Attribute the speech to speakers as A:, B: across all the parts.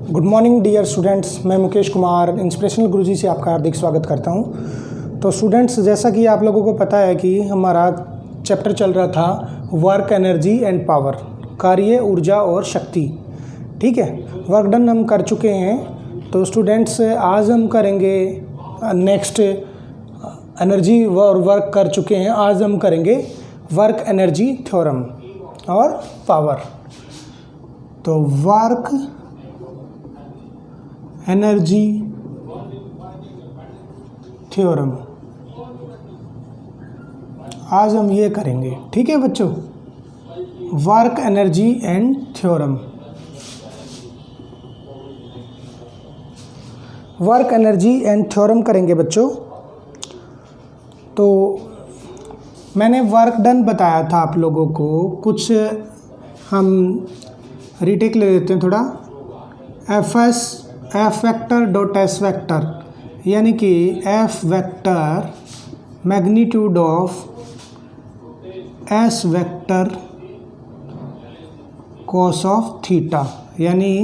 A: Good morning dear students, मैं Mukesh Kumar inspirational गुरुजी से आपका हार्दिक स्वागत करता हूं। तो स्टूडेंट्स, जैसा कि आप लोगों को पता है कि हमारा चैप्टर चल रहा था वर्क, एनर्जी एंड पावर, कार्य, ऊर्जा और शक्ति। ठीक है, वर्क डन हम कर चुके हैं। तो स्टूडेंट्स, आज हम करेंगे नेक्स्ट, एनर्जी और वर्क कर चुके हैं, आज हम करेंगे वर्क एनर्जी थ्योरम और पावर। तो वर्क एनर्जी थ्योरम आज हम ये करेंगे। ठीक है बच्चों, work energy and theorem. Work energy and theorem करेंगे बच्चों। तो मैंने वर्क डन बताया था आप लोगों को, कुछ हम रीटेक ले लेते हैं थोड़ा। F vector dot S vector, यानी कि F vector magnitude of S vector cos of theta, यानी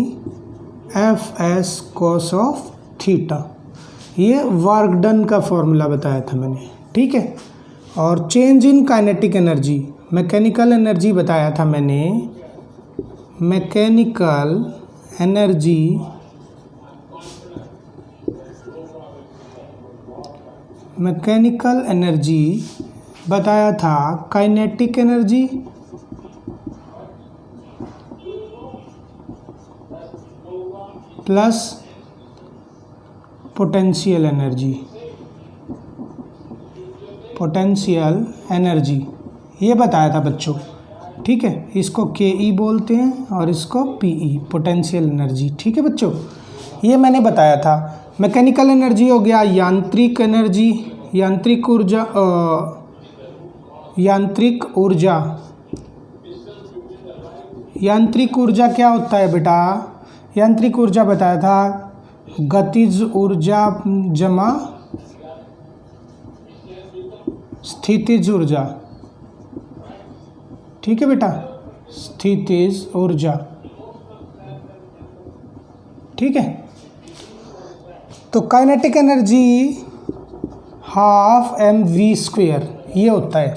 A: F S cos of theta. ये वर्क डन का फॉर्मूला बताया था मैंने। ठीक है, और change in kinetic energy, mechanical energy बताया था मैंने। मैकेनिकल एनर्जी बताया था kinetic energy plus potential energy, ये बताया था बच्चों। ठीक है, इसको के बोलते हैं और इसको पीई, पोटेंशियल एनर्जी। ठीक है बच्चों, ये मैंने बताया था। मैकेनिकल एनर्जी हो गया यांत्रिक एनर्जी, यांत्रिक ऊर्जा। यांत्रिक ऊर्जा क्या होता है बेटा? यांत्रिक ऊर्जा बताया था गतिज ऊर्जा जमा स्थितिज ऊर्जा। ठीक है बेटा, स्थितिज ऊर्जा। ठीक है, तो काइनेटिक एनर्जी हाफ mv², ये होता है,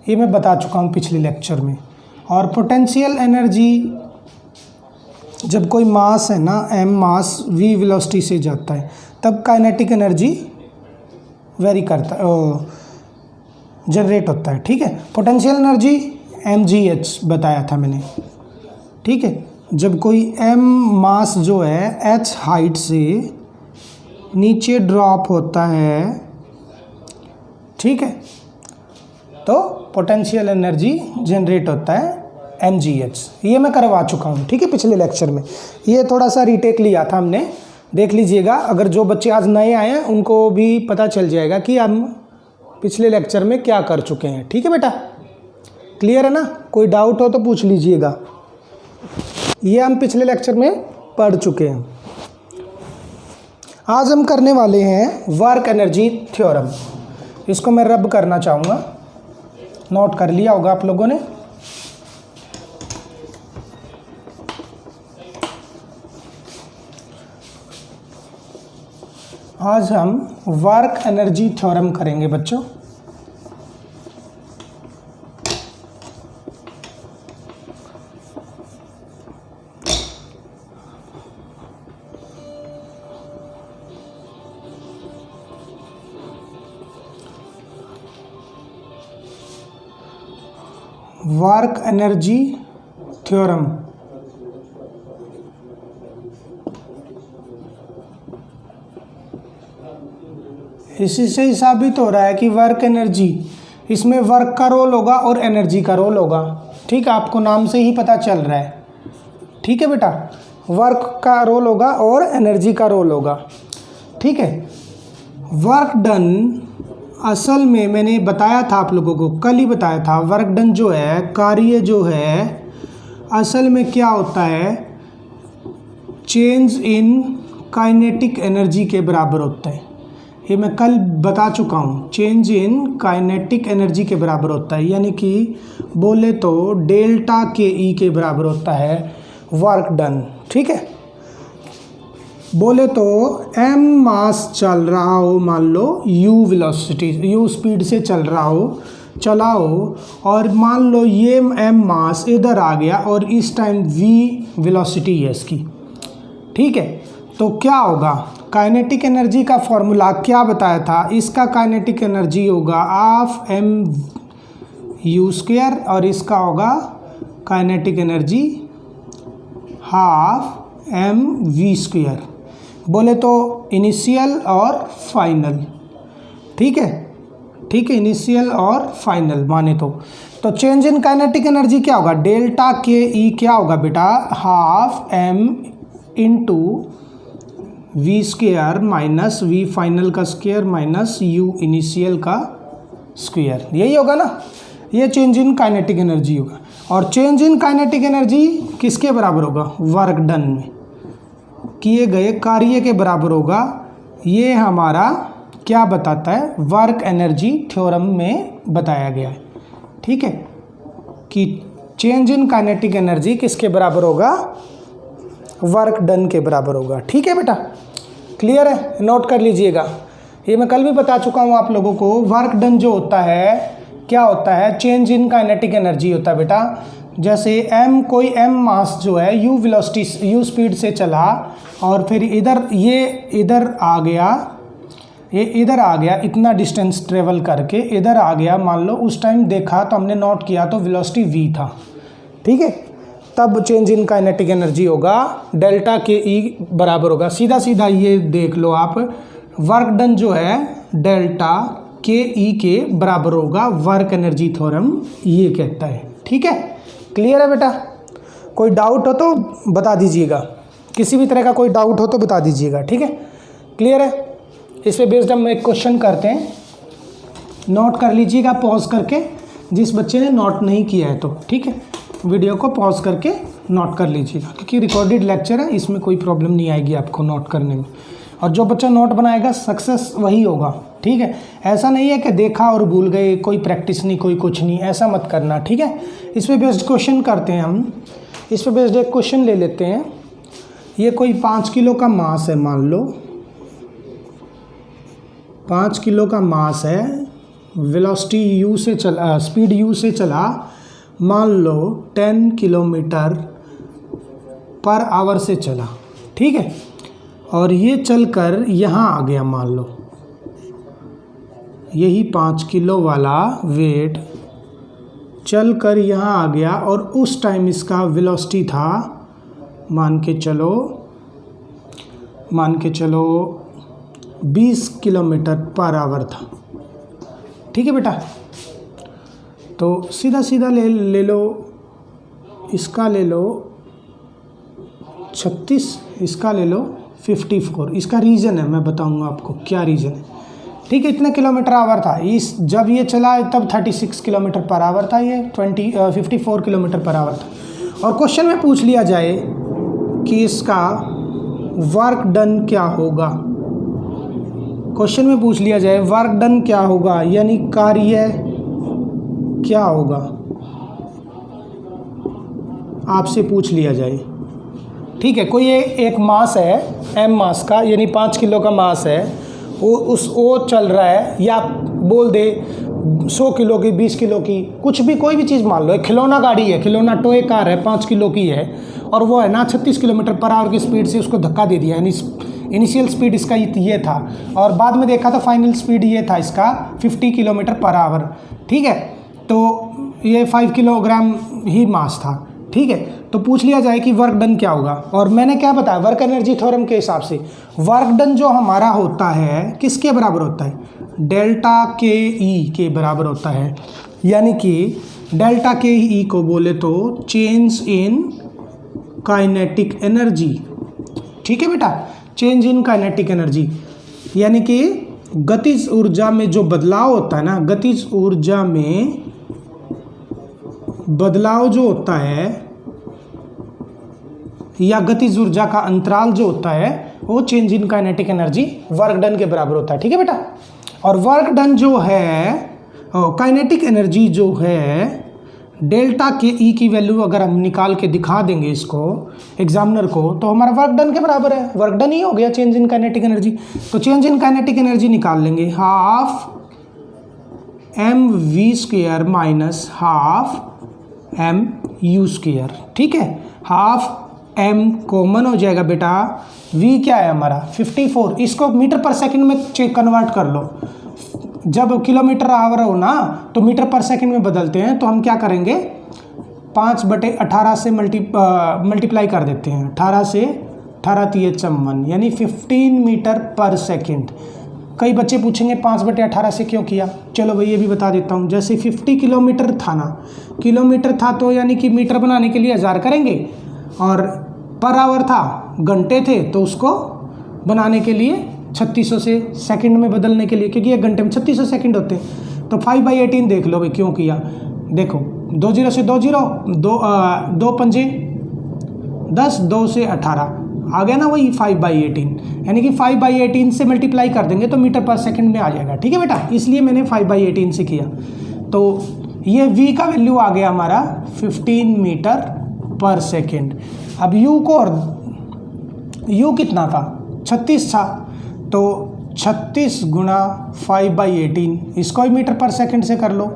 A: ये मैं बता चुका हूँ पिछले लेक्चर में। और पोटेंशियल एनर्जी, जब कोई मास है ना, m मास v वेलोसिटी से जाता है, तब काइनेटिक एनर्जी वेरी करता है, जनरेट होता है। ठीक है, पोटेंशियल एनर्जी mgh बताया था मैंने। ठीक है, जब कोई m मास जो है h हाइट से नीचे ड्रॉप होता है, ठीक है, तो पोटेंशियल एनर्जी जनरेट होता है mgh। ये मैं करवा चुका हूँ। ठीक है, पिछले लेक्चर में ये थोड़ा सा रीटेक लिया था हमने, देख लीजिएगा। अगर जो बच्चे आज नए आए हैं उनको भी पता चल जाएगा कि हम पिछले लेक्चर में क्या कर चुके हैं। ठीक है बेटा, क्लियर है ना? कोई डाउट हो तो पूछ लीजिएगा। ये हम पिछले लेक्चर में पढ़ चुके हैं। आज हम करने वाले हैं वर्क एनर्जी थ्योरम। इसको मैं रब करना चाहूँगा, नोट कर लिया होगा आप लोगों ने। आज हम वर्क एनर्जी थ्योरम करेंगे बच्चों। Work energy theorem. इसी से ही साबित हो रहा है कि वर्क एनर्जी, इसमें वर्क का रोल होगा और एनर्जी का रोल होगा। ठीक है, आपको नाम से ही पता चल रहा है। ठीक है बेटा, वर्क का रोल होगा और एनर्जी का रोल होगा। ठीक है, वर्क डन असल में मैंने बताया था आप लोगों को, कल ही बताया था। वर्क डन जो है, कार्य जो है, असल में क्या होता है, चेंज इन काइनेटिक एनर्जी के बराबर होता है। ये मैं कल बता चुका हूँ, चेंज इन काइनेटिक एनर्जी के बराबर होता है, यानी कि बोले तो डेल्टा के ई के बराबर होता है वर्क डन। ठीक है, बोले तो एम मास चल रहा हो, मान लो यू वेलोसिटी, यू स्पीड से चला हो और मान लो ये एम मास इधर आ गया और इस टाइम वी वेलोसिटी है इसकी। ठीक है, तो क्या होगा, काइनेटिक एनर्जी का फॉर्मूला क्या बताया था, इसका काइनेटिक एनर्जी होगा हाफ एम यू स्क्वायर और इसका होगा kinetic energy half m v square. बोले तो इनिशियल और फाइनल। ठीक है, इनिशियल और फाइनल माने तो चेंज इन काइनेटिक एनर्जी क्या होगा, डेल्टा के ई क्या होगा बेटा, half m into v square minus v final का स्क्वायर माइनस यू इनिशियल का स्क्वायर, यही होगा ना, ये चेंज इन काइनेटिक एनर्जी होगा। और चेंज इन काइनेटिक एनर्जी किसके बराबर होगा, वर्क डन में किए गए कार्य के बराबर होगा। ये हमारा क्या बताता है, वर्क एनर्जी थ्योरम में बताया गया है। ठीक है, कि चेंज इन काइनेटिक एनर्जी किसके बराबर होगा, वर्क डन के बराबर होगा। ठीक है बेटा, क्लियर है, नोट कर लीजिएगा। ये मैं कल भी बता चुका हूँ आप लोगों को, वर्क डन जो होता है क्या होता है, चेंज इन काइनेटिक एनर्जी होता है बेटा। जैसे एम, कोई एम मास जो है यू वेलोसिटी यू स्पीड से चला और फिर ये इधर आ गया, ये इधर आ गया, इतना डिस्टेंस ट्रेवल करके इधर आ गया, मान लो उस टाइम देखा तो हमने नोट किया तो वेलोसिटी v था। ठीक है, तब चेंज इन काइनेटिक एनर्जी होगा डेल्टा के ई बराबर होगा, सीधा सीधा ये देख लो आप, वर्क डन जो है डेल्टा के ई के बराबर होगा, वर्क एनर्जी थ्योरम ये कहता है। ठीक है, क्लियर है बेटा, कोई डाउट हो तो बता दीजिएगा, किसी भी तरह का कोई डाउट हो तो बता दीजिएगा। ठीक है, क्लियर है। इस पे बेस्ड हम एक क्वेश्चन करते हैं, नोट कर लीजिएगा पॉज करके, जिस बच्चे ने नोट नहीं किया है तो। ठीक है, वीडियो को पॉज करके नोट कर लीजिएगा, क्योंकि रिकॉर्डेड लेक्चर है, इसमें कोई प्रॉब्लम नहीं आएगी आपको नोट करने में। और जो बच्चा नोट बनाएगा सक्सेस वही होगा। ठीक है, ऐसा नहीं है कि देखा और भूल गए, कोई प्रैक्टिस नहीं, कोई कुछ नहीं, ऐसा मत करना। ठीक है, इस पे बेस्ड क्वेश्चन करते हैं हम। इस पे बेस्ड एक क्वेश्चन ले लेते हैं। ये कोई 5 किलो का मास है, मान लो 5 किलो का मास है, वेलोसिटी यू से चला, स्पीड यू से चला, मान लो 10 किलोमीटर पर आवर से चला। ठीक है, और ये चलकर यहाँ आ गया, मान लो यही 5 किलो वाला वेट चलकर यहाँ आ गया और उस टाइम इसका वेलोसिटी था, मान के चलो 20 किलोमीटर पर आवर था। ठीक है बेटा, तो सीधा सीधा ले लो, इसका ले लो 36, इसका ले लो 54। इसका रीज़न है, मैं बताऊंगा आपको क्या रीज़न है। ठीक है, इतने किलोमीटर आवर था, इस जब ये चला तब 36 किलोमीटर पर आवर था, ये 54 किलोमीटर पर आवर था। और क्वेश्चन में पूछ लिया जाए कि इसका वर्क डन क्या होगा, क्वेश्चन में पूछ लिया जाए वर्क डन क्या होगा, यानी कार्य क्या होगा, आपसे पूछ लिया जाए। ठीक है, कोई एक मास है एम मास का, यानी 5 किलो का मास है, वो चल रहा है, या बोल दे 100 किलो की, 20 किलो की, कुछ भी कोई भी चीज़ मान लो, एक खिलौना गाड़ी है, खिलौना टॉय कार है, 5 किलो की है, और वो है ना 36 किलोमीटर पर आवर की स्पीड से उसको धक्का दे दिया, यानी इनिशियल स्पीड इसका ये था और बाद में देखा तो फाइनल स्पीड ये था इसका 50 किलोमीटर पर आवर। ठीक है, तो ये 5 किलोग्राम ही मास था। ठीक है, तो पूछ लिया जाए कि वर्क डन क्या होगा, और मैंने क्या बताया, वर्क एनर्जी थ्योरम के हिसाब से वर्क डन जो हमारा होता है किसके बराबर होता है, डेल्टा के ई के बराबर होता है। यानी कि डेल्टा के ई को बोले तो चेंज इन काइनेटिक एनर्जी। ठीक है बेटा, चेंज इन काइनेटिक एनर्जी यानी कि गतिज ऊर्जा में जो बदलाव होता है ना, गतिज ऊर्जा में बदलाव जो होता है या गतिज ऊर्जा का अंतराल जो होता है वो change in kinetic energy work done के बराबर होता है। ठीक है बेटा। और वर्क डन जो है, काइनेटिक एनर्जी जो है डेल्टा के ई की वैल्यू अगर हम निकाल के दिखा देंगे इसको एग्जामिनर को, तो हमारा वर्क डन के बराबर है। वर्क डन ही हो गया चेंज इन काइनेटिक एनर्जी। तो चेंज इन काइनेटिक एनर्जी निकाल लेंगे, half m v square minus half m u square. ठीक है, हाफ एम कॉमन हो जाएगा बेटा, वी क्या है हमारा 54, इसको मीटर पर सेकंड में कन्वर्ट कर लो। जब किलोमीटर आवर हो ना तो मीटर पर सेकंड में बदलते हैं, तो हम क्या करेंगे 5/18 से मल्टीप्लाई कर देते हैं। 18 से 18 तिये 54 यानी 15 मीटर पर सेकंड। कई बच्चे पूछेंगे 5/18 से क्यों किया, चलो भाई ये भी बता देता हूँ। जैसे 50 किलोमीटर था ना, किलोमीटर था तो यानी कि मीटर बनाने के लिए 1000 करेंगे, और पर आवर था घंटे थे तो उसको बनाने के लिए 3600 से सेकंड में बदलने के लिए, क्योंकि 1 घंटे में 3600 सेकंड होते हैं। तो 5/18 देख लो भाई क्यों किया। देखो 2 0 से 2 0, 2 पंजे 10, 2 से 18 आ गया ना, वही 5/18, यानी कि 5/18 से मल्टीप्लाई कर देंगे तो मीटर पर सेकंड में आ जाएगा। ठीक है बेटा, इसलिए मैंने 5/18 से किया। तो ये v का वैल्यू आ गया हमारा 15 मीटर पर सेकंड। अब u को, और u कितना था 36 था, तो 36 गुणा 5/18, इसको ही मीटर पर सेकंड से कर लो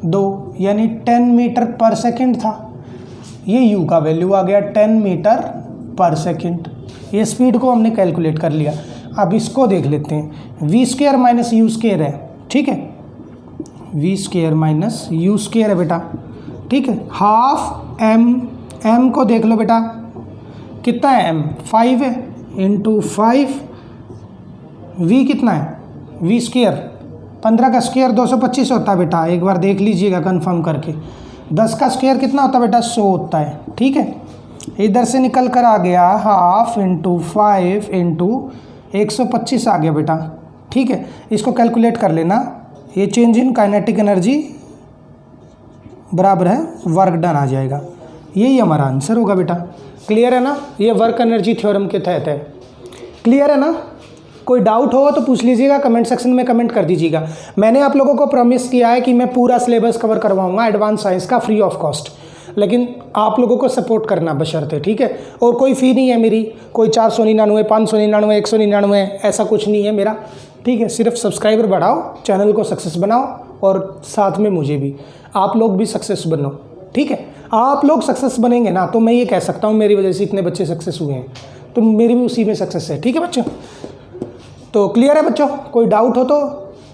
A: 2, यानी 10 मीटर पर सेकंड था। ये u का वैल्यू आ गया 10 मीटर पर सेकंड। ये स्पीड को हमने कैलकुलेट कर लिया। अब इसको देख लेते हैं, v square minus u square है। ठीक है, v square minus u square है बेटा। ठीक है, हाफ एम को देख लो बेटा कितना है, m 5 है, इंटू 5, v कितना है, v स्क्वायर 15 का स्क्वायर 225 होता है बेटा, एक बार देख लीजिएगा कंफर्म करके। 10 का स्क्वायर कितना होता है बेटा 100 होता है। ठीक है, इधर से निकल कर आ गया हाफ इंटू 5 इंटू 125 आ गया बेटा। ठीक है, इसको कैलकुलेट कर लेना, ये चेंज इन काइनेटिक एनर्जी बराबर है वर्क डन आ जाएगा। यही हमारा आंसर होगा बेटा। क्लियर है ना, ये वर्क एनर्जी थ्योरम के तहत है। क्लियर है ना, कोई डाउट हो तो पूछ लीजिएगा, कमेंट सेक्शन में कमेंट कर दीजिएगा। मैंने आप लोगों को प्रॉमिस किया है कि मैं पूरा सिलेबस कवर करवाऊंगा एडवांस साइंस का फ्री ऑफ कॉस्ट, लेकिन आप लोगों को सपोर्ट करना बशर्ते। ठीक है, और कोई फ़ी नहीं है मेरी, कोई 499, 599, 199 ऐसा कुछ नहीं है मेरा। ठीक है, सिर्फ सब्सक्राइबर बढ़ाओ, चैनल को सक्सेस बनाओ, और साथ में मुझे भी, आप लोग भी सक्सेस बनो। ठीक है, आप लोग सक्सेस बनेंगे ना तो मैं ये कह सकता हूँ मेरी वजह से इतने बच्चे सक्सेस हुए हैं, तो मेरी भी उसी में सक्सेस है। ठीक है बच्चों, तो क्लियर है बच्चों, कोई डाउट हो तो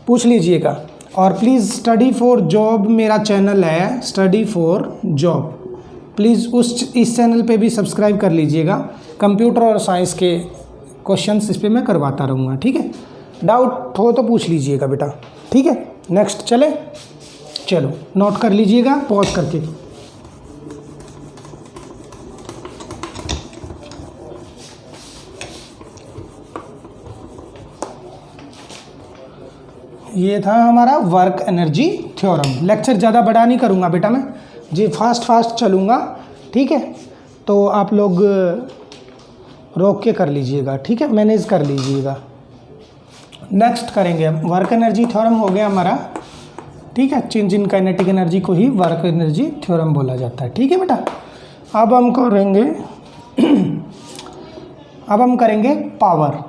A: पूछ लीजिएगा। और प्लीज़ स्टडी फॉर जॉब मेरा चैनल है, स्टडी फॉर जॉब, प्लीज़ इस चैनल पे भी सब्सक्राइब कर लीजिएगा। कंप्यूटर और साइंस के क्वेश्चंस इस पे मैं करवाता रहूँगा। ठीक है, डाउट हो तो पूछ लीजिएगा बेटा। ठीक है, नेक्स्ट चले, चलो नोट कर लीजिएगा पॉज करके। ये था हमारा वर्क एनर्जी थ्योरम। लेक्चर ज़्यादा बड़ा नहीं करूँगा बेटा मैं जी, फास्ट चलूँगा। ठीक है, तो आप लोग रोक के कर लीजिएगा। ठीक है, मैनेज कर लीजिएगा। नेक्स्ट करेंगे हम, वर्क एनर्जी थ्योरम हो गया हमारा। ठीक है, चेंज इन काइनेटिक एनर्जी को ही वर्क एनर्जी थ्योरम बोला जाता है। ठीक है बेटा, अब हम करेंगे पावर।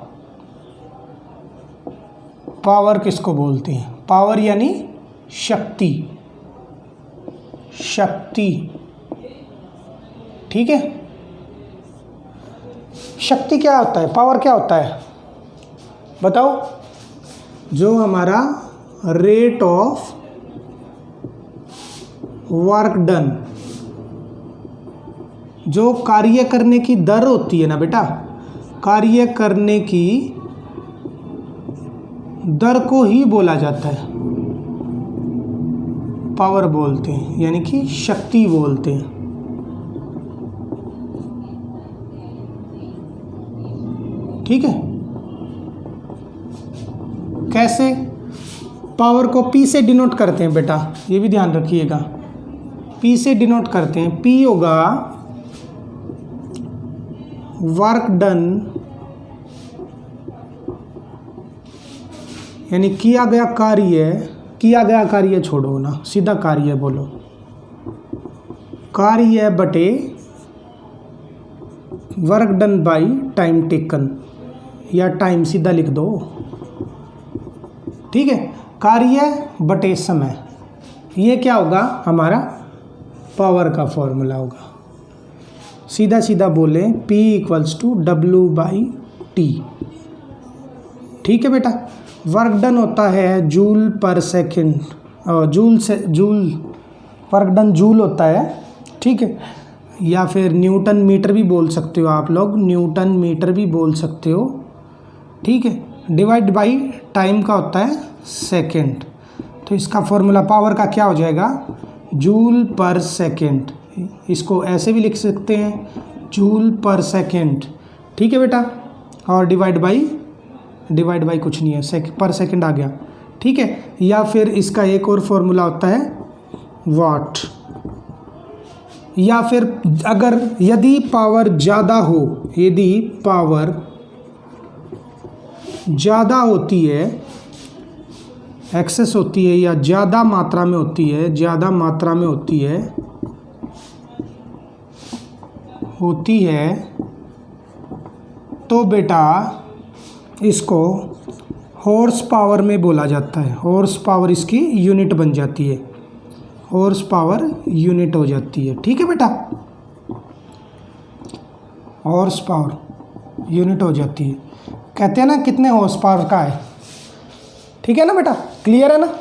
A: पावर किसको बोलते हैं, पावर यानी शक्ति, शक्ति। ठीक है, शक्ति क्या होता है, पावर क्या होता है बताओ। जो हमारा रेट ऑफ वर्क डन, जो कार्य करने की दर होती है ना बेटा, कार्य करने की दर को ही बोला जाता है पावर बोलते हैं, यानी कि शक्ति बोलते हैं। ठीक है, कैसे पावर को P से डिनोट करते हैं बेटा, ये भी ध्यान रखिएगा। P से डिनोट करते हैं, P होगा वर्क डन यानी किया गया कार्य छोड़ो ना, सीधा कार्य बोलो, कार्य बटे work done by time taken, या टाइम सीधा लिख दो, ठीक है। कार्य बटे समय, ये क्या होगा हमारा पावर का फॉर्मूला होगा। सीधा सीधा बोले P = W/T, ठीक है बेटा। वर्क डन होता है जूल पर सेकेंड, वर्क डन जूल होता है, ठीक है। या फिर न्यूटन मीटर भी बोल सकते हो आप लोग, न्यूटन मीटर भी बोल सकते हो, ठीक है। डिवाइड बाई टाइम का होता है सेकेंड, तो इसका फॉर्मूला पावर का क्या हो जाएगा, जूल पर सेकेंड। इसको ऐसे भी लिख सकते हैं, जूल पर सेकेंड, ठीक है बेटा। और डिवाइड बाई कुछ नहीं है, पर सेकेंड आ गया, ठीक है। या फिर इसका एक और फॉर्मूला होता है वाट। या फिर यदि पावर ज़्यादा हो, यदि पावर ज़्यादा होती है, एक्सेस होती है, या ज़्यादा मात्रा में होती है, तो बेटा इसको हॉर्स पावर में बोला जाता है। हॉर्स पावर इसकी यूनिट बन जाती है, हॉर्स पावर यूनिट हो जाती है, ठीक है बेटा। हॉर्स पावर यूनिट हो जाती है, कहते हैं ना कितने हॉर्स पावर का है, ठीक है ना बेटा, क्लियर है ना,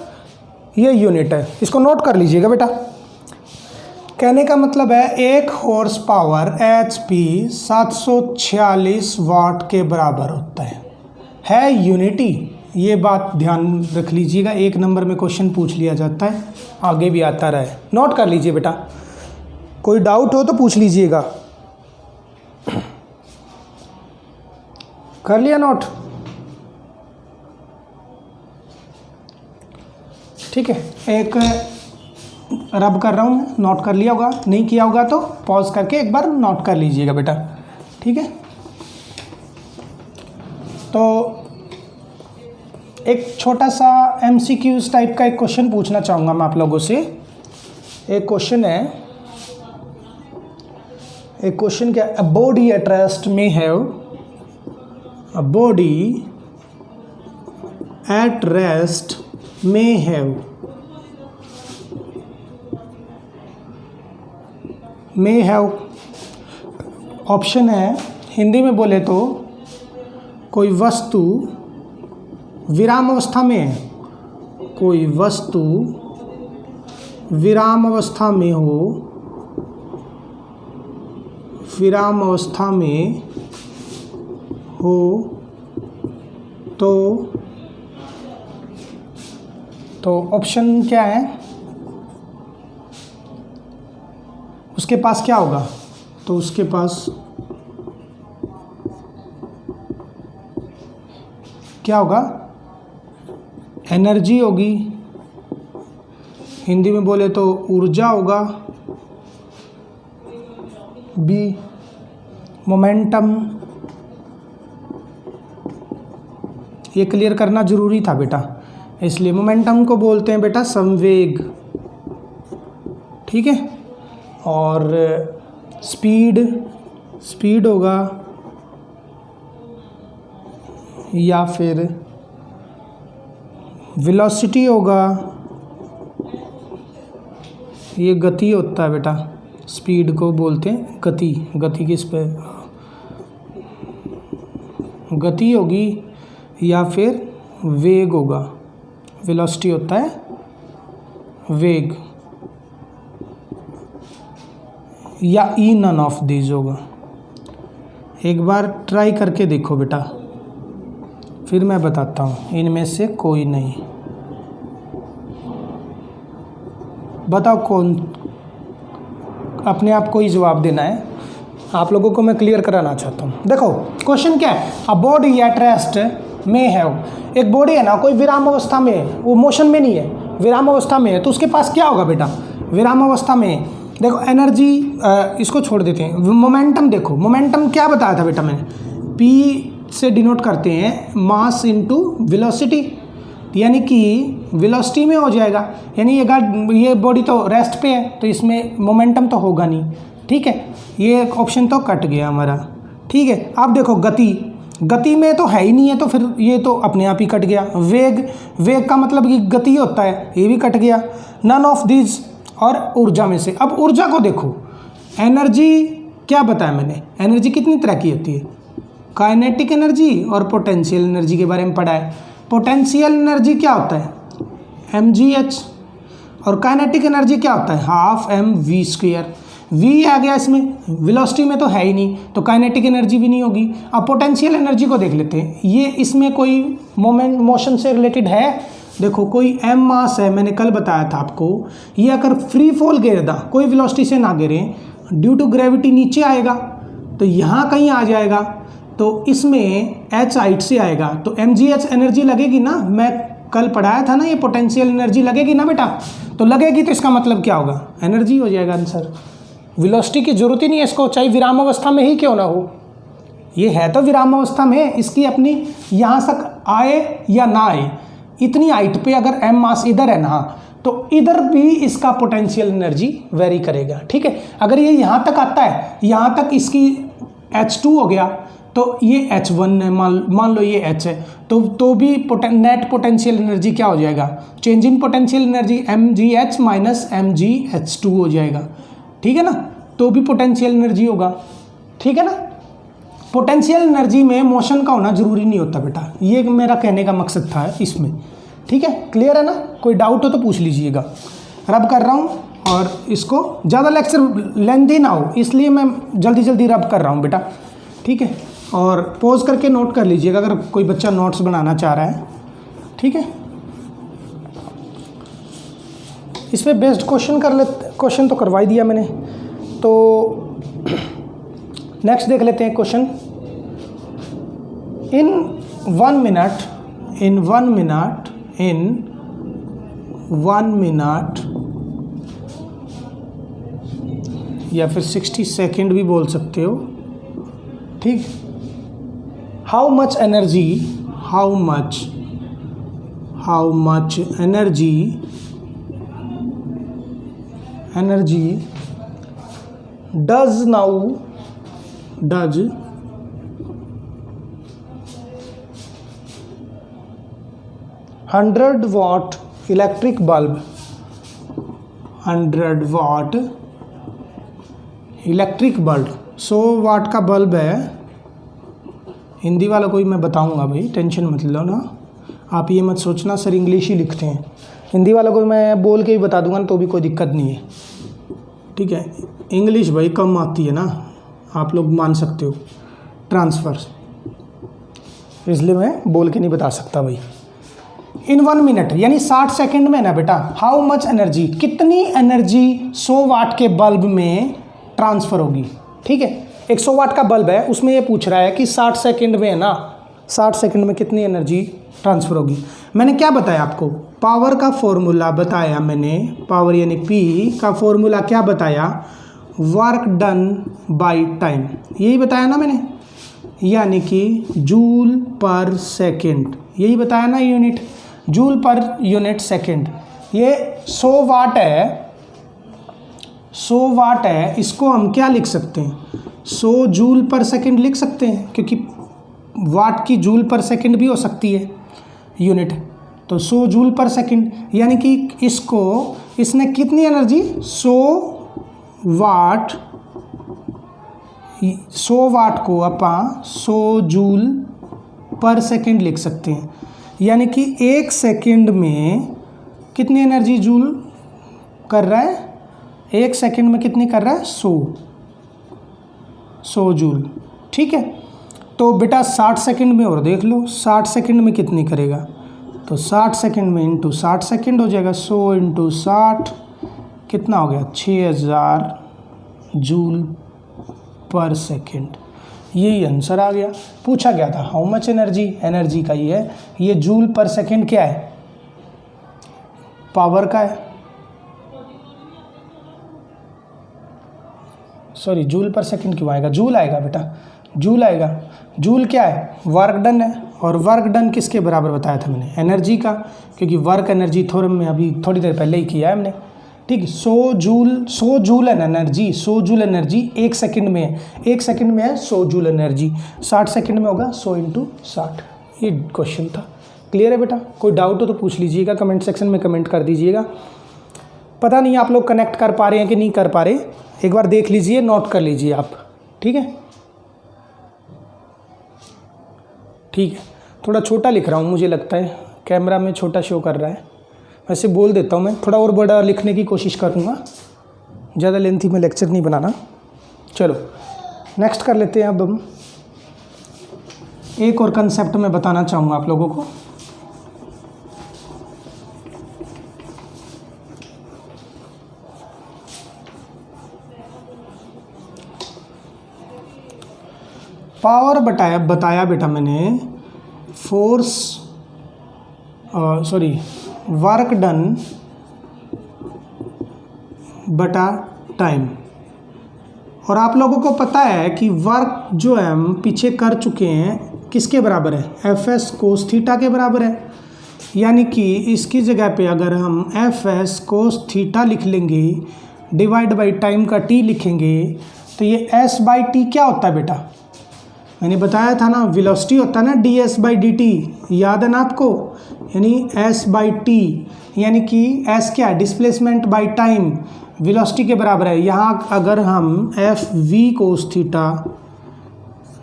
A: ये यूनिट है, इसको नोट कर लीजिएगा बेटा। कहने का मतलब है एक हॉर्स पावर HP 746 वाट के बराबर होता है यूनिटी। ये बात ध्यान रख लीजिएगा, 1 नंबर में क्वेश्चन पूछ लिया जाता है, आगे भी आता रहे, नोट कर लीजिए बेटा। कोई डाउट हो तो पूछ लीजिएगा। कर लिया नोट, ठीक है। एक रब कर रहा हूँ, नोट कर लिया होगा, नहीं किया होगा तो पॉज करके एक बार नोट कर लीजिएगा बेटा, ठीक है। तो एक छोटा सा MCQs टाइप का एक क्वेश्चन पूछना चाहूँगा मैं आप लोगों से। एक क्वेश्चन क्या, a body at rest may have, a body at rest may have, option है, हिंदी में बोले तो कोई वस्तु विराम अवस्था में है, कोई वस्तु विराम अवस्था में हो, विराम अवस्था में हो तो ऑप्शन क्या है, उसके पास क्या होगा, तो उसके पास क्या होगा, एनर्जी होगी, हिंदी में बोले तो ऊर्जा होगा, बी मोमेंटम। ये क्लियर करना ज़रूरी था बेटा, इसलिए मोमेंटम को बोलते हैं बेटा संवेग, ठीक है। और स्पीड होगा, या फिर वेलोसिटी होगा, ये गति होता है बेटा, स्पीड को बोलते हैं गति किस पे, गति होगी, या फिर वेग होगा, वेलोसिटी होता है वेग, या नन ऑफ दीज होगा। एक बार ट्राई करके देखो बेटा, फिर मैं बताता हूँ, इनमें से कोई नहीं। बताओ कौन, अपने आप को ही जवाब देना है, आप लोगों को मैं क्लियर कराना चाहता हूँ। देखो क्वेश्चन क्या है, अ बॉडी एट रेस्ट में है, एक बॉडी है ना, कोई विराम अवस्था में है, वो मोशन में नहीं है, विराम अवस्था में है, तो उसके पास क्या होगा बेटा, विराम अवस्था में देखो एनर्जी, इसको छोड़ देते हैं, मोमेंटम देखो, मोमेंटम क्या बताया था बेटा मैंने, P से डिनोट करते हैं मास इनटू वेलोसिटी, यानी कि वेलोसिटी में हो जाएगा, यानी ये बॉडी तो रेस्ट पे है तो इसमें मोमेंटम तो होगा नहीं, ठीक है। ये ऑप्शन तो कट गया हमारा, ठीक है। अब देखो गति में तो है ही नहीं है तो फिर ये तो अपने आप ही कट गया। वेग का मतलब कि गति होता है, ये भी कट गया। नन ऑफ दीज, और ऊर्जा में से। अब ऊर्जा को देखो, एनर्जी क्या बताया मैंने, एनर्जी कितनी तरह की होती है, काइनेटिक एनर्जी और पोटेंशियल एनर्जी के बारे में पढ़ा है। पोटेंशियल एनर्जी क्या होता है, mgh, और काइनेटिक एनर्जी क्या होता है, हाफ mv²। v आ गया इसमें, वेलोसिटी में तो है ही नहीं तो काइनेटिक एनर्जी भी नहीं होगी। अब पोटेंशियल एनर्जी को देख लेते हैं, ये इसमें कोई मोशन से रिलेटेड है। देखो कोई m मास है, मैंने कल बताया था आपको, ये अगर फ्री फॉल गिरदा, कोई वेलोसिटी से ना गिरे, ड्यू टू ग्रेविटी नीचे आएगा तो यहाँ कहीं आ जाएगा, तो इसमें h हाइट से आएगा तो mgh एनर्जी लगेगी ना। मैं कल पढ़ाया था ना, ये पोटेंशियल एनर्जी लगेगी ना बेटा, तो लगेगी तो इसका मतलब क्या होगा, एनर्जी हो जाएगा आंसर। वेलोसिटी की जरूरत ही नहीं है इसको, चाहे विराम अवस्था में ही क्यों ना हो। ये है तो विराम अवस्था में, इसकी अपनी यहाँ तक आए या ना आए, इतनी हाइट पे अगर m मास इधर है ना तो इधर भी इसका पोटेंशियल एनर्जी वेरी करेगा, ठीक है। अगर ये यहाँ तक आता है, यहाँ तक इसकी h2 हो गया तो ये h1 है, मान लो ये h है, तो भी नेट पोटेंशियल एनर्जी क्या हो जाएगा, change in potential energy mgh minus mgh2 हो जाएगा, ठीक है ना। तो भी पोटेंशियल एनर्जी होगा, ठीक है ना। पोटेंशियल एनर्जी में मोशन का होना जरूरी नहीं होता बेटा, ये मेरा कहने का मकसद था इसमें, ठीक है। क्लियर है ना, कोई डाउट हो तो पूछ लीजिएगा। रब कर रहा हूँ और इसको ज़्यादा लेक्चर लेंथी ना हो इसलिए मैं जल्दी जल्दी रब कर रहा हूँ बेटा, ठीक है। और पॉज करके नोट कर लीजिएगा अगर कोई बच्चा नोट्स बनाना चाह रहा है, ठीक है। इस पर बेस्ड क्वेश्चन कर लेते, क्वेश्चन तो करवा ही दिया मैंने, तो नेक्स्ट देख लेते हैं क्वेश्चन। इन 1 मिनट या फिर 60 सेकेंड भी बोल सकते हो, ठीक। How much energy does 100 watt electric bulb, 100 watt electric bulb, 100 watt का बल्ब है। हिंदी वाला कोई मैं बताऊंगा भाई, टेंशन मत लो ना, आप ये मत सोचना सर इंग्लिश ही लिखते हैं। हिंदी वाला कोई मैं बोल के ही बता दूंगा ना तो भी कोई दिक्कत नहीं है, ठीक है। इंग्लिश भाई कम आती है ना, आप लोग मान सकते हो ट्रांसफ़र, इसलिए मैं बोल के नहीं बता सकता भाई। इन 1 मिनट यानी 60 सेकंड में ना बेटा, हाउ मच एनर्जी, कितनी एनर्जी 100 वाट के बल्ब में ट्रांसफ़र होगी, ठीक है। 100 वाट का बल्ब है, उसमें ये पूछ रहा है कि 60 सेकंड में है ना, 60 सेकंड में कितनी एनर्जी ट्रांसफ़र होगी। मैंने क्या बताया आपको, पावर का फॉर्मूला बताया मैंने, पावर यानी P का फॉर्मूला क्या बताया, वर्क डन बाय टाइम, यही बताया ना मैंने, यानी कि जूल पर सेकंड, यही बताया ना unit, joule per unit second. ये 100 वाट है, 100 वाट है, इसको हम क्या लिख सकते हैं, 100 जूल पर सेकंड लिख सकते हैं, क्योंकि वाट की जूल पर सेकंड भी हो सकती है यूनिट, तो 100 जूल पर सेकंड, यानी कि इसने कितनी एनर्जी, 100 वाट को अपन 100 जूल पर सेकंड लिख सकते हैं, यानी कि 1 सेकंड में कितनी एनर्जी जूल कर रहा है, 1 सेकंड में कितनी कर रहा है, 100 जूल, ठीक है। तो बेटा 60 सेकंड में और देख लो, 60 सेकंड में कितनी करेगा, तो 60 सेकंड में इंटू 60 सेकंड हो जाएगा, 100 इंटू 60 कितना हो गया, 6000 जूल पर सेकंड। यही आंसर आ गया। पूछा गया था हाउ मच एनर्जी का ही है, ये जूल पर सेकंड क्या है, पावर का है, सॉरी जूल पर सेकंड क्यों आएगा, जूल आएगा बेटा, जूल आएगा। जूल क्या है, वर्क डन है, और वर्क डन किसके बराबर बताया था मैंने, एनर्जी का, क्योंकि वर्क एनर्जी थ्योरम में अभी थोड़ी देर पहले ही किया है हमने, ठीक है। 100 joule energy, 100 joule energy 1 second में है, 1 सेकंड में है 100 जूल एनर्जी, 60 सेकंड में होगा 100 × 60। ये क्वेश्चन था। क्लियर है बेटा? कोई डाउट हो तो पूछ लीजिएगा, कमेंट सेक्शन में कमेंट कर दीजिएगा। पता नहीं आप लोग कनेक्ट कर पा रहे हैं कि नहीं कर पा रहे, एक बार देख लीजिए, नोट कर लीजिए आप, ठीक है। ठीक है, थोड़ा छोटा लिख रहा हूँ, मुझे लगता है कैमरा में छोटा शो कर रहा है। वैसे बोल देता हूँ मैं, थोड़ा और बड़ा लिखने की कोशिश करूँगा, ज़्यादा लेंथी में लेक्चर नहीं बनाना। चलो नेक्स्ट कर लेते हैं। अब हम एक और कंसेप्ट मैं बताना चाहूँगा आप लोगों को। पावर बताया बेटा मैंने, फोर्स वर्क डन बटा टाइम। और आप लोगों को पता है कि वर्क जो है हम पीछे कर चुके हैं किसके बराबर है, एफ.एस. कोस थीटा के बराबर है। यानी कि इसकी जगह पे अगर हम एफ.एस. कोस थीटा लिख लेंगे डिवाइड बाई टाइम का टी लिखेंगे, तो ये s/t क्या होता है बेटा, मैंने बताया था ना, वेलोसिटी होता है ना ds/dt, याद है ना आपको, यानी s/t, यानी कि s क्या है, डिस्प्लेसमेंट बाय टाइम, वेलोसिटी के बराबर है। यहाँ अगर हम f_v cos theta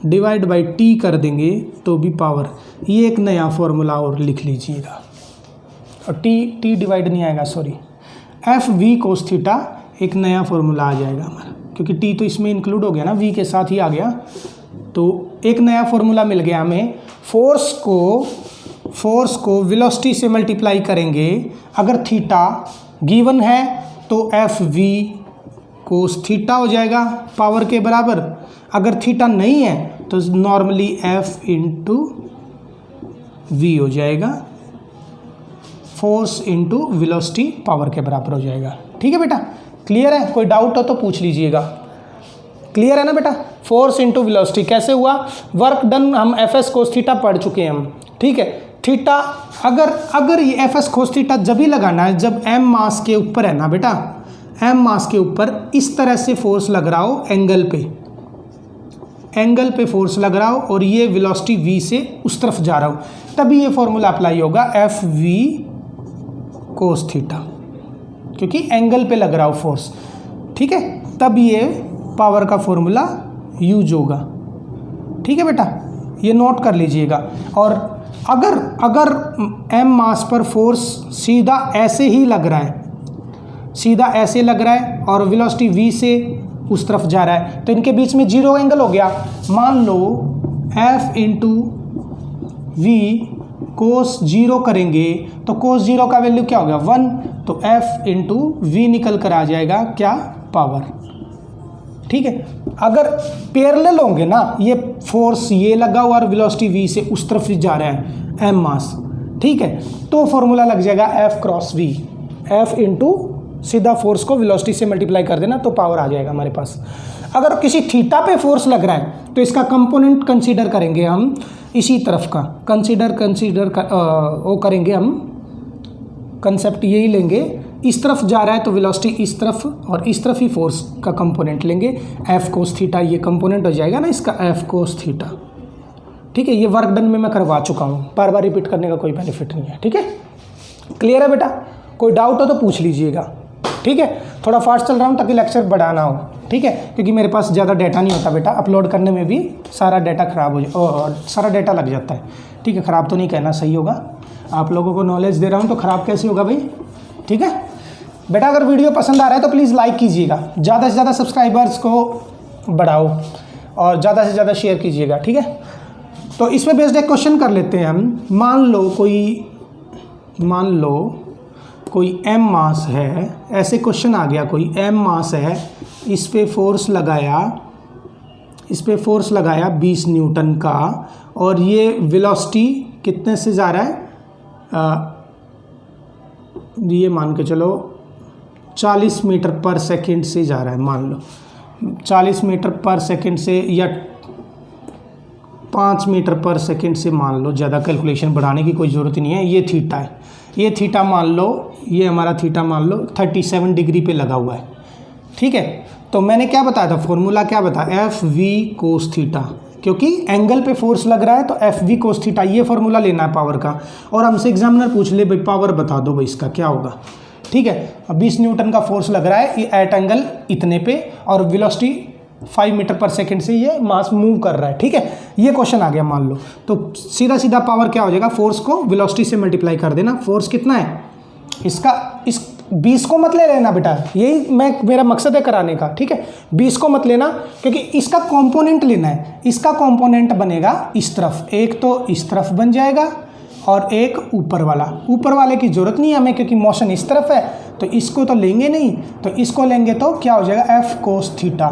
A: divide by t कर देंगे तो भी पावर, ये एक नया फॉर्मूला और लिख लीजिएगा, और t डिवाइड नहीं आएगा, सॉरी, f_v cos थीटा एक नया फॉर्मूला आ जाएगा हमारा, क्योंकि t तो इसमें इंक्लूड हो गया ना, v के साथ ही आ गया, तो एक नया फॉर्मूला मिल गया हमें। फोर्स को वेलोसिटी से मल्टीप्लाई करेंगे, अगर थीटा गिवन है तो f_v cos थीटा हो जाएगा पावर के बराबर, अगर थीटा नहीं है तो नॉर्मली f/v हो जाएगा, फोर्स इंटू वेलोसिटी पावर के बराबर हो जाएगा। ठीक है बेटा, क्लियर है? कोई डाउट हो तो पूछ लीजिएगा। क्लियर है ना बेटा? फोर्स इंटू वेलोसिटी कैसे हुआ, वर्क डन हम एफ.एस. कोस थीटा पढ़ चुके हैं हम, ठीक है। थीटा अगर ये एफ.एस. कोस थीटा जब ही लगाना है जब m मास के ऊपर है ना बेटा, m मास के ऊपर इस तरह से फोर्स लग रहा हो, एंगल पे फोर्स लग रहा हो और ये वेलोसिटी v से उस तरफ जा रहा हो, तभी ये फॉर्मूला अप्लाई होगा f_v cos थीटा, क्योंकि एंगल पे लग रहा हो फोर्स, ठीक है, तब ये पावर का फॉर्मूला यूज होगा। ठीक है बेटा, ये नोट कर लीजिएगा। और अगर m मास पर फोर्स सीधा ऐसे ही लग रहा है, सीधा ऐसे लग रहा है और वेलोसिटी v से उस तरफ जा रहा है, तो इनके बीच में जीरो एंगल हो गया। मान लो f into v cos zero करेंगे तो कोस जीरो का वैल्यू क्या हो गया 1, तो f इंटू वी निकल कर आ जाएगा क्या, पावर। ठीक है, अगर पैरेलल होंगे ना, ये फोर्स ये लगा हुआ और वेलोसिटी v से उस तरफ ही जा रहा है m मास, ठीक है, तो फॉर्मूला लग जाएगा f cross v, f into सीधा फोर्स को वेलोसिटी से मल्टीप्लाई कर देना तो पावर आ जाएगा हमारे पास। अगर किसी थीटा पे फोर्स लग रहा है तो इसका कंपोनेंट कंसीडर करेंगे हम, इसी तरफ का वो करेंगे हम, कंसेप्ट यही लेंगे, इस तरफ जा रहा है तो वेलोसिटी इस तरफ और इस तरफ ही फोर्स का कंपोनेंट लेंगे, f कोस थीटा, ये कंपोनेंट हो जाएगा ना इसका f कोस थीटा। ठीक है, ये वर्क डन में मैं करवा चुका हूँ, बार बार रिपीट करने का कोई बेनिफिट नहीं है। ठीक है, क्लियर है बेटा? कोई डाउट हो तो पूछ लीजिएगा। ठीक है, थोड़ा फास्ट चल रहा हूँ ताकि लेक्चर बढ़ाना हो, ठीक है, क्योंकि मेरे पास ज़्यादा डाटा नहीं होता बेटा, अपलोड करने में भी सारा डाटा ख़राब हो सारा डाटा लग जाता है। ठीक है, ख़राब तो नहीं कहना, सही होगा, आप लोगों को नॉलेज दे रहा हूँ तो ख़राब कैसे होगा भाई। ठीक है बेटा, अगर वीडियो पसंद आ रहा है तो प्लीज़ लाइक कीजिएगा, ज़्यादा से ज़्यादा सब्सक्राइबर्स को बढ़ाओ और ज़्यादा से ज़्यादा शेयर कीजिएगा। ठीक है, तो इसमें बेस्ड एक क्वेश्चन कर लेते हैं हम। मान लो कोई m मास है, ऐसे क्वेश्चन आ गया, कोई m मास है, इस पे फोर्स लगाया 20 न्यूटन का, और ये वेलोसिटी कितने से जा रहा है, ये मान के चलो 40 मीटर पर सेकंड से जा रहा है, मान लो 40 मीटर पर सेकंड से, या 5 मीटर पर सेकंड से मान लो, ज़्यादा कैलकुलेशन बढ़ाने की कोई ज़रूरत नहीं है। ये थीटा है, ये थीटा मान लो, ये हमारा थीटा मान लो 37 डिग्री पे लगा हुआ है, ठीक है। तो मैंने क्या बताया था, फॉर्मूला क्या बताया, एफ वी कोस थीटा, क्योंकि एंगल पे फोर्स लग रहा है तो एफ वी कोस थीटा, ये फॉर्मूला लेना है पावर का। और हमसे एग्जामिनर पूछ ले भाई पावर बता दो भाई इसका क्या होगा, ठीक है। अब 20 न्यूटन का फोर्स लग रहा है एट एंगल इतने पे, और वेलोसिटी 5 मीटर पर सेकंड से ये मास मूव कर रहा है, ठीक है। ये क्वेश्चन आ गया मान लो, तो सीधा सीधा पावर क्या हो जाएगा, फोर्स को वेलोसिटी से मल्टीप्लाई कर देना। फोर्स कितना है इसका, इस 20 को मत ले लेना बेटा, यही मेरा मकसद है कराने का, ठीक है। 20 को मत लेना, क्योंकि इसका कंपोनेंट लेना है। इसका कंपोनेंट बनेगा इस तरफ, एक तो इस तरफ बन जाएगा और एक ऊपर वाला। ऊपर वाले की जरूरत नहीं है हमें, क्योंकि मोशन इस तरफ है, तो इसको तो लेंगे नहीं। तो इसको लेंगे तो क्या हो जाएगा, एफ कोस थीटा।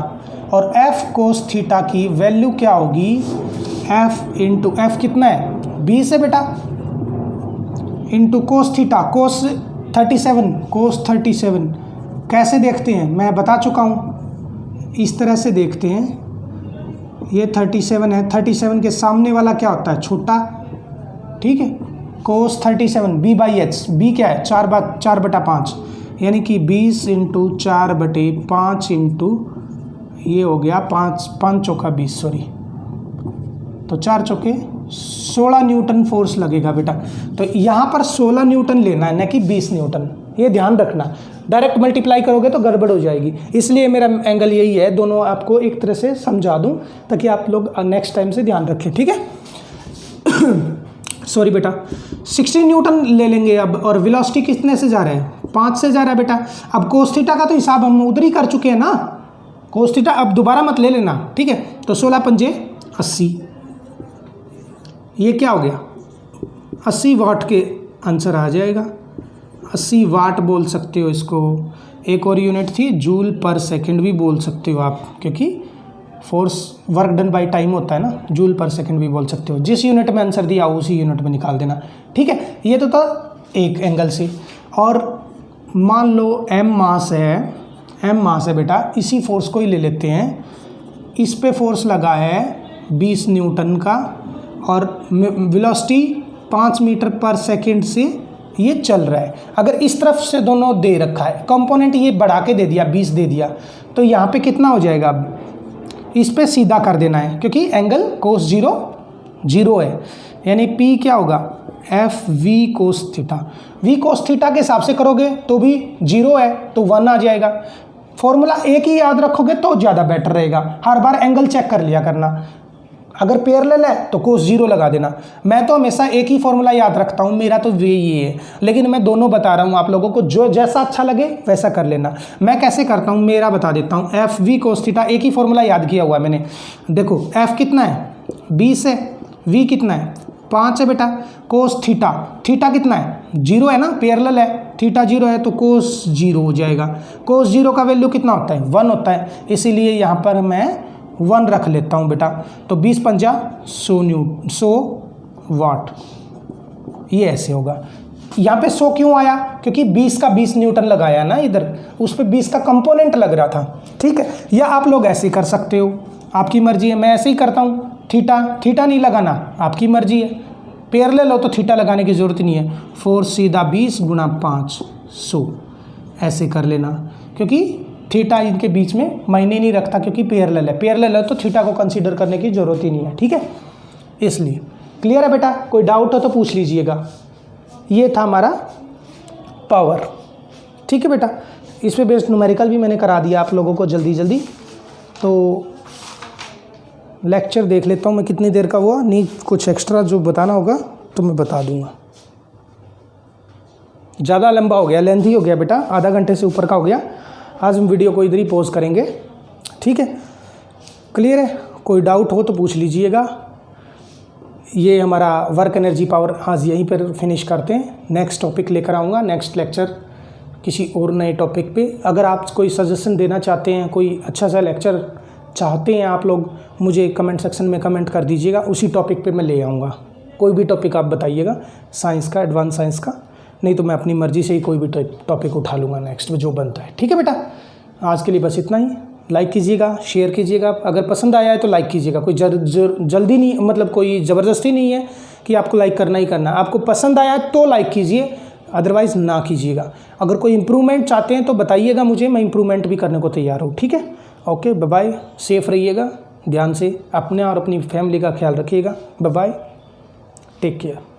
A: और एफ कोस थीटा की वैल्यू क्या होगी, एफ इंटू एफ कितना है 20 है बेटा, इंटू कोस थीटा, कोस 37, कोस 37 कैसे देखते हैं मैं बता चुका हूँ, इस तरह से देखते हैं। ये 37 है, 37 के सामने वाला क्या होता है, छोटा, ठीक है। कोस 37 b बाई एच, बी क्या है 4/5, यानी कि 20 इंटू 4/5 इंटू ये हो गया 5 चौका 20, सॉरी, तो 4 चौके 16 न्यूटन फोर्स लगेगा बेटा। तो यहाँ पर 16 न्यूटन लेना है, न कि 20 न्यूटन, ये ध्यान रखना। डायरेक्ट मल्टीप्लाई करोगे तो गड़बड़ हो जाएगी, इसलिए मेरा एंगल यही है, दोनों आपको एक तरह से समझा दूँ ताकि आप लोग नेक्स्ट टाइम से ध्यान रखें, ठीक है। सॉरी बेटा, 16 न्यूटन ले लेंगे अब, और वेलोसिटी कितने से जा रहे हैं, 5 से जा रहा है बेटा। अब कोस थीटा का तो हिसाब हम उधर ही कर चुके हैं ना, कोस थीटा अब दोबारा मत ले लेना, ठीक है। तो 16 पंजे 80, ये क्या हो गया 80 वाट के आंसर आ जाएगा। 80 वाट बोल सकते हो इसको, एक और यूनिट थी जूल पर सेकंड भी बोल सकते हो आप, क्योंकि force work done by time होता है ना, जूल पर सेकंड भी बोल सकते हो। जिस यूनिट में आंसर दिया उसी यूनिट में निकाल देना, ठीक है। ये तो था एक एंगल से। और मान लो एम मास है बेटा, इसी फोर्स को ही ले लेते हैं। इस पे फोर्स लगा है 20 न्यूटन का, और वेलोसिटी 5 मीटर पर सेकंड से ये चल रहा है। अगर इस तरफ से दोनों दे रखा है, कंपोनेंट ये बढ़ा के दे दिया 20 दे दिया, तो यहाँ पे कितना हो जाएगा, अब इस पे सीधा कर देना है, क्योंकि एंगल कोस 0 है, यानी P क्या होगा, F v cos theta. V cos theta के हिसाब से करोगे तो भी 0 है तो 1 आ जाएगा। फॉर्मूला एक ही याद रखोगे तो ज़्यादा बेटर रहेगा, हर बार एंगल चेक कर लिया करना। अगर पैरेलल है तो कोस 0 लगा देना। मैं तो हमेशा एक ही फॉर्मूला याद रखता हूँ, मेरा तो वे ये है, लेकिन मैं दोनों बता रहा हूँ आप लोगों को, जो जैसा अच्छा लगे वैसा कर लेना। मैं कैसे करता हूँ मेरा बता देता हूँ। एफ वी कोस थीटा, एक ही फॉर्मूला याद किया हुआ है मैंने। देखो एफ कितना है 20 है, वी कितना है 5 है बेटा, कोस थीटा कितना है 0 है ना, पैरेलल है, थीटा 0 है तो कोस 0 हो जाएगा। कोस 0 का वैल्यू कितना होता है 1 होता है, इसीलिए यहाँ पर मैं 1 रख लेता हूँ बेटा। तो 20 पंजा 100 वाट, ये ऐसे होगा। यहाँ पे 100 क्यों आया, क्योंकि 20 का 20 न्यूटन लगाया ना इधर, उस पर 20 का कंपोनेंट लग रहा था, ठीक है। या आप लोग ऐसे कर सकते हो, आपकी मर्जी है, मैं ऐसे ही करता हूँ। थीटा नहीं लगाना, आपकी मर्जी है। पैरेलल हो तो थीटा लगाने की ज़रूरत नहीं है। 4 सीधा 20 गुणा 5 100, ऐसे कर लेना, क्योंकि थीटा इनके बीच में मायने नहीं रखता, क्योंकि पैरेलल है तो थीटा को कंसीडर करने की ज़रूरत ही नहीं है, ठीक है। इसलिए क्लियर है बेटा, कोई डाउट हो तो पूछ लीजिएगा। ये था हमारा पावर, ठीक है बेटा। इस पे बेस्ड न्यूमेरिकल भी मैंने करा दिया आप लोगों को जल्दी। तो लेक्चर देख लेता हूँ मैं कितनी देर का हुआ, नहीं कुछ एक्स्ट्रा जो बताना होगा तो मैं बता दूँगा। ज़्यादा लंबा हो गया, लेंथी हो गया बेटा, आधा घंटे से ऊपर का हो गया। आज हम वीडियो को इधर ही पॉज करेंगे, ठीक है। क्लियर है, कोई डाउट हो तो पूछ लीजिएगा। ये हमारा वर्क एनर्जी पावर आज यहीं पर फिनिश करते हैं। नेक्स्ट टॉपिक लेकर आऊँगा, नेक्स्ट लेक्चर किसी और नए टॉपिक पे। अगर आप कोई सजेशन देना चाहते हैं, कोई अच्छा सा लेक्चर चाहते हैं आप लोग, मुझे कमेंट सेक्शन में कमेंट कर दीजिएगा, उसी टॉपिक पे मैं ले आऊँगा। कोई भी टॉपिक आप बताइएगा, साइंस का, एडवांस साइंस का, नहीं तो मैं अपनी मर्ज़ी से ही कोई भी टॉपिक उठा लूँगा नेक्स्ट में जो बनता है, ठीक है बेटा। आज के लिए बस इतना ही। लाइक कीजिएगा, शेयर कीजिएगा। अगर पसंद आया है तो लाइक कीजिएगा। कोई जल्दी नहीं, मतलब कोई ज़बरदस्ती नहीं है कि आपको लाइक करना ही करना। आपको पसंद आया तो लाइक कीजिए, अदरवाइज़ ना कीजिएगा। अगर कोई इम्प्रूवमेंट चाहते हैं तो बताइएगा मुझे, मैं इम्प्रूवमेंट भी करने को तैयार हूँ। ठीक है, ओके, बाय बाय। सेफ़ रहिएगा, ध्यान से अपने और अपनी फैमिली का ख्याल रखिएगा। Bye bye, take care.